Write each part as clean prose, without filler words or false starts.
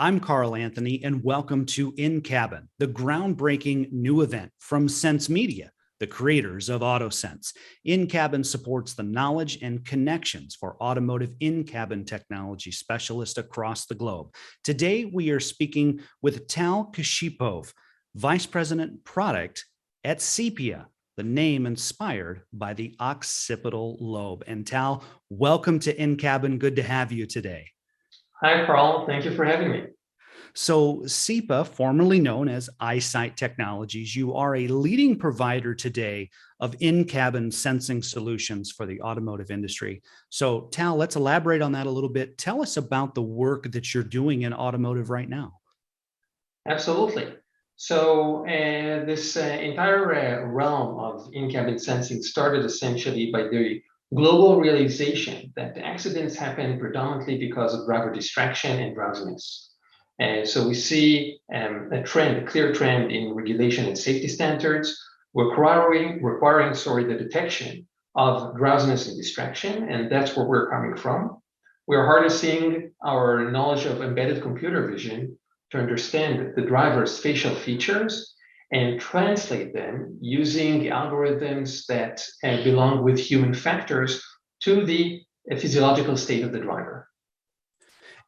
I'm Carl Anthony, and welcome to InCabin, the groundbreaking new event from Sense Media, the creators of AutoSens. InCabin supports the knowledge and connections for automotive in-cabin technology specialists across the globe. Today, we are speaking with Tal Krzypow, Vice President Product at Cipia, the name inspired by the occipital lobe. And Tal, welcome to InCabin. Good to have you today. Hi, Carl. Thank you for having me. So Cipia, formerly known as EyeSight Technologies, you are a leading provider today of in-cabin sensing solutions for the automotive industry. So Tal, let's elaborate on that a little bit. Tell us about the work that you're doing in automotive right now. Absolutely. So this entire realm of in-cabin sensing started essentially by the global realization that accidents happen predominantly because of driver distraction and drowsiness. So we see a clear trend in regulation and safety standards requiring the detection of drowsiness and distraction, and that's where we're coming from. We're harnessing our knowledge of embedded computer vision to understand the driver's facial features and translate them using algorithms that belong with human factors to the physiological state of the driver.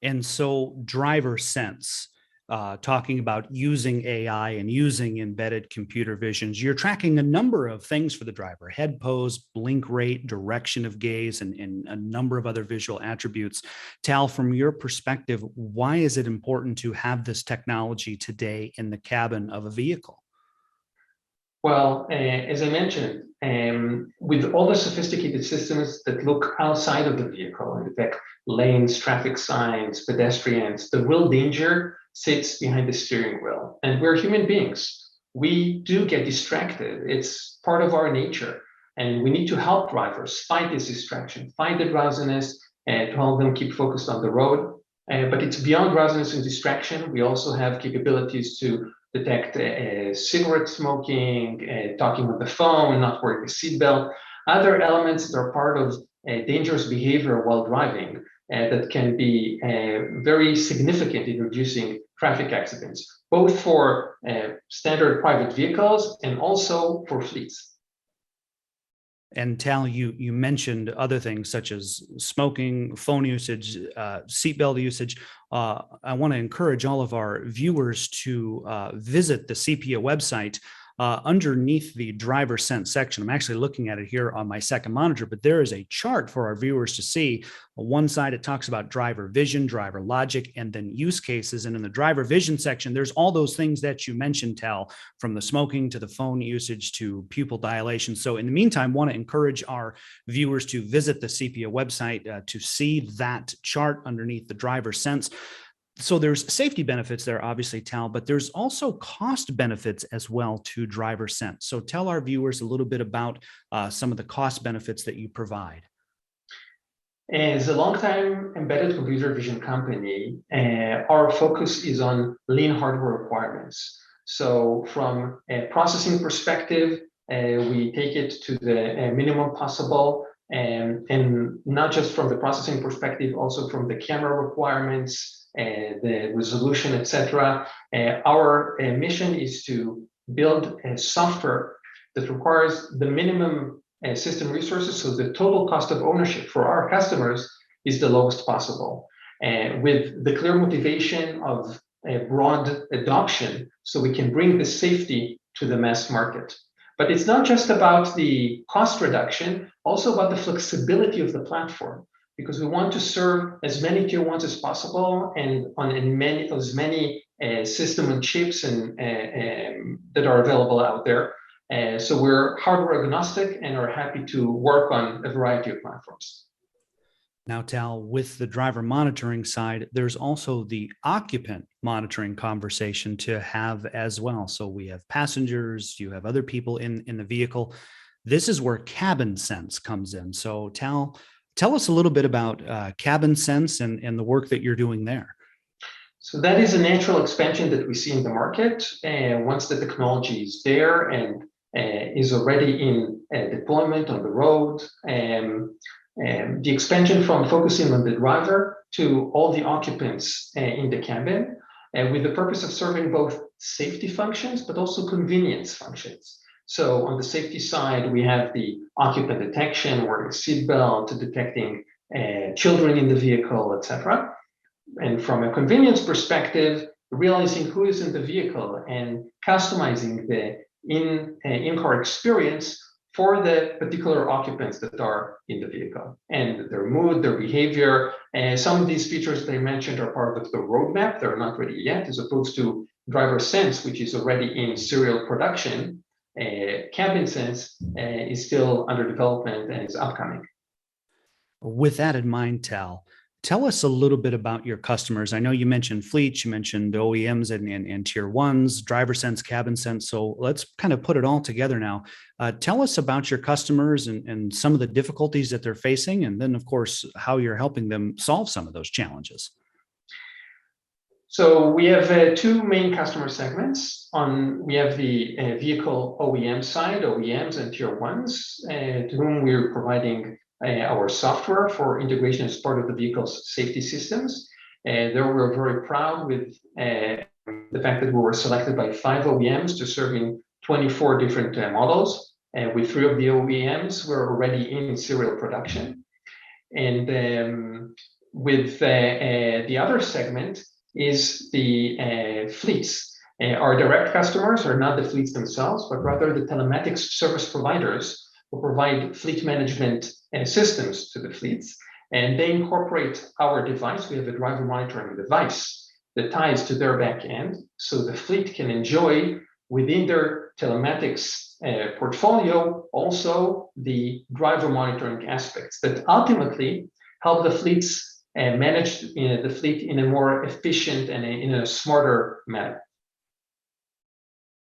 And so driver sense, talking about using AI and using embedded computer visions, you're tracking a number of things for the driver: head pose, blink rate, direction of gaze, and a number of other visual attributes. Tal, from your perspective, why is it important to have this technology today in the cabin of a vehicle? Well, as I mentioned, with all the sophisticated systems that look outside of the vehicle and detect lanes, traffic signs, pedestrians, the real danger sits behind the steering wheel. And we're human beings. We do get distracted. It's part of our nature. And we need to help drivers fight this distraction, fight the drowsiness, and to help them keep focused on the road. But it's beyond drowsiness and distraction. We also have capabilities to detect cigarette smoking, talking on the phone, not wearing a seatbelt, other elements that are part of dangerous behavior while driving that can be very significant in reducing traffic accidents, both for standard private vehicles and also for fleets. And Tal, you mentioned other things such as smoking, phone usage, seatbelt usage. I want to encourage all of our viewers to visit the Cipia website. Underneath the driver sense section, I'm actually looking at it here on my second monitor, but there is a chart for our viewers to see. On one side, it talks about driver vision, driver logic, and then use cases. And in the driver vision section, there's all those things that you mentioned, Tal, from the smoking to the phone usage to pupil dilation. So in the meantime, I want to encourage our viewers to visit the Cipia website to see that chart underneath the driver sense. So there's safety benefits there, obviously, Tal, but there's also cost benefits as well to driver sense. So tell our viewers a little bit about some of the cost benefits that you provide. As a long-time embedded computer vision company, our focus is on lean hardware requirements. So from a processing perspective, we take it to the minimum possible, and not just from the processing perspective, also from the camera requirements, the resolution, etc. Our mission is to build a software that requires the minimum system resources, so the total cost of ownership for our customers is the lowest possible, with the clear motivation of a broad adoption, so we can bring the safety to the mass market. But it's not just about the cost reduction, also about the flexibility of the platform, because we want to serve as many tier ones as possible and on as many system and chips and that are available out there. So we're hardware agnostic and are happy to work on a variety of platforms. Now, Tal, with the driver monitoring side, there's also the occupant monitoring conversation to have as well. So we have passengers, you have other people in the vehicle. This is where Cabin Sense comes in. So Tal, tell us a little bit about Cabin Sense and the work that you're doing there. So that is a natural expansion that we see in the market. Once the technology is there and is already in deployment on the road, the expansion from focusing on the driver to all the occupants in the cabin, with the purpose of serving both safety functions, but also convenience functions. So on the safety side, we have the occupant detection, wearing a seatbelt, detecting children in the vehicle, etc. And from a convenience perspective, realizing who is in the vehicle and customizing the in-car experience for the particular occupants that are in the vehicle and their mood, their behavior. Some of these features that I mentioned are part of the roadmap. They're not ready yet, as opposed to DriverSense, which is already in serial production. CabinSense is still under development and is upcoming. With that in mind, Tal, tell us a little bit about your customers. I know you mentioned fleets, you mentioned OEMs and tier ones, DriverSense, CabinSense. So let's kind of put it all together now. Tell us about your customers and some of the difficulties that they're facing, and then, of course, how you're helping them solve some of those challenges. So we have two main customer segments. We have the vehicle OEM side, OEMs and tier ones, to whom we're providing our software for integration as part of the vehicle's safety systems. There we're very proud with the fact that we were selected by 5 OEMs to serve in 24 different models. With 3 of the OEMs, we're already in serial production. And with the other segment is the fleets. Our direct customers are not the fleets themselves, but rather the telematics service providers who provide fleet management systems to the fleets, and they incorporate our device. We have a driver monitoring device that ties to their back end, so the fleet can enjoy within their telematics portfolio also the driver monitoring aspects that ultimately help the fleets manage the fleet in a more efficient and in a smarter manner.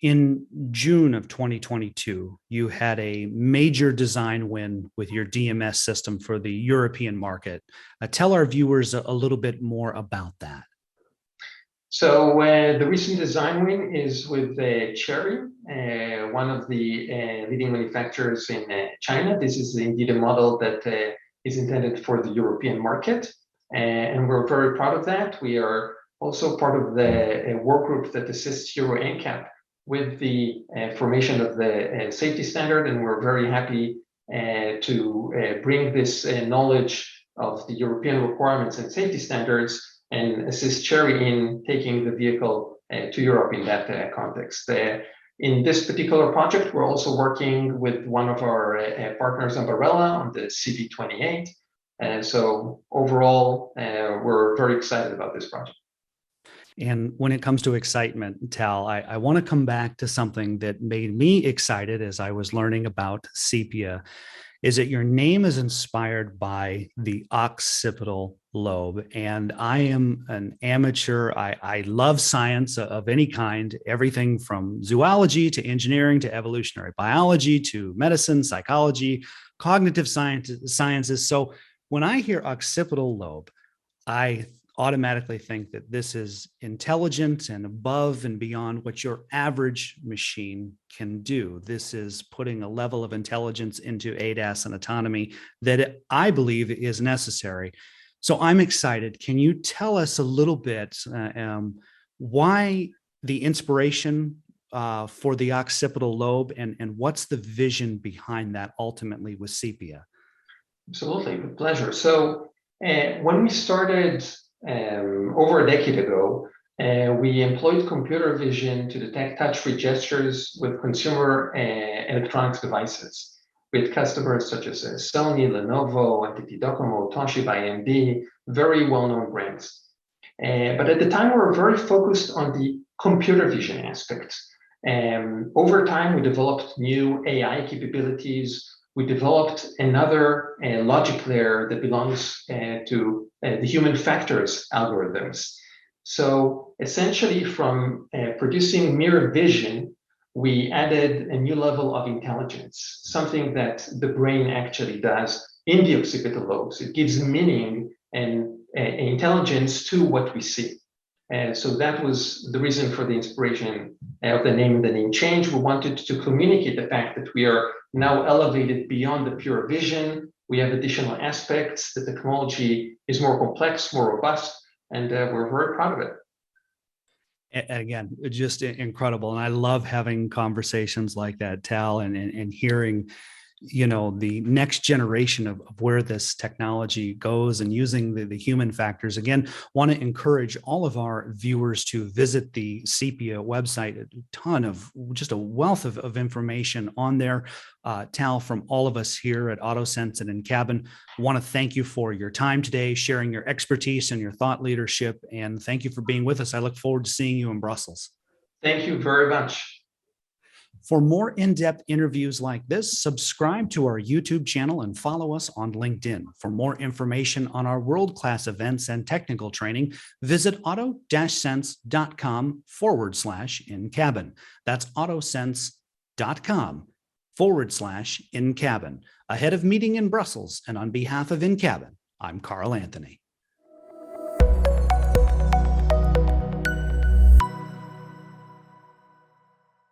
In June of 2022, you had a major design win with your DMS system for the European market. Tell our viewers a little bit more about that. So the recent design win is with Chery, one of the leading manufacturers in China. This is indeed a model that is intended for the European market, and we're very proud of that. We are also part of the work group that assists Euro NCAP with the formation of the safety standard, and we're very happy to bring this knowledge of the European requirements and safety standards and assist Chery in taking the vehicle to Europe in that context. In this particular project, we're also working with one of our partners, Ambarella, on the CV28. So overall, we're very excited about this project. And when it comes to excitement, Tal, I want to come back to something that made me excited as I was learning about Cipia, is that your name is inspired by the occipital lobe. And I am an amateur. I love science of any kind, everything from zoology to engineering to evolutionary biology to medicine, psychology, cognitive sciences. So when I hear occipital lobe, I automatically think that this is intelligent and above and beyond what your average machine can do. This is putting a level of intelligence into ADAS and autonomy that I believe is necessary. So I'm excited. Can you tell us a little bit why the inspiration for the occipital lobe and what's the vision behind that ultimately with Cipia? Absolutely, with pleasure. So when we started over a decade ago, we employed computer vision to detect touch-free gestures with consumer electronics devices with customers such as Sony, Lenovo, NTT Docomo, Toshiba, AMD, very well-known brands. But at the time, we were very focused on the computer vision aspect. Over time, we developed new AI capabilities. We developed another logic layer that belongs to the human factors algorithms. So essentially, from producing mere vision, we added a new level of intelligence, something that the brain actually does in the occipital lobes. It gives meaning and intelligence to what we see. So that was the reason for the inspiration of the name change. We wanted to communicate the fact that we are now elevated beyond the pure vision. We have additional aspects. The technology is more complex, more robust, and we're very proud of it. Again, just incredible. And I love having conversations like that, Tal, and hearing, the next generation of where this technology goes and using the human factors. Again, want to encourage all of our viewers to visit the Cipia website. A ton of just a wealth of information on there. Tal, from all of us here at AutoSens and InCabin, want to thank you for your time today, sharing your expertise and your thought leadership. And thank you for being with us. I look forward to seeing you in Brussels. Thank you very much. For more in-depth interviews like this, subscribe to our YouTube channel and follow us on LinkedIn. For more information on our world-class events and technical training, visit auto-sense.com/InCabin. That's autosense.com/InCabin. Ahead of meeting in Brussels and on behalf of InCabin, I'm Carl Anthony.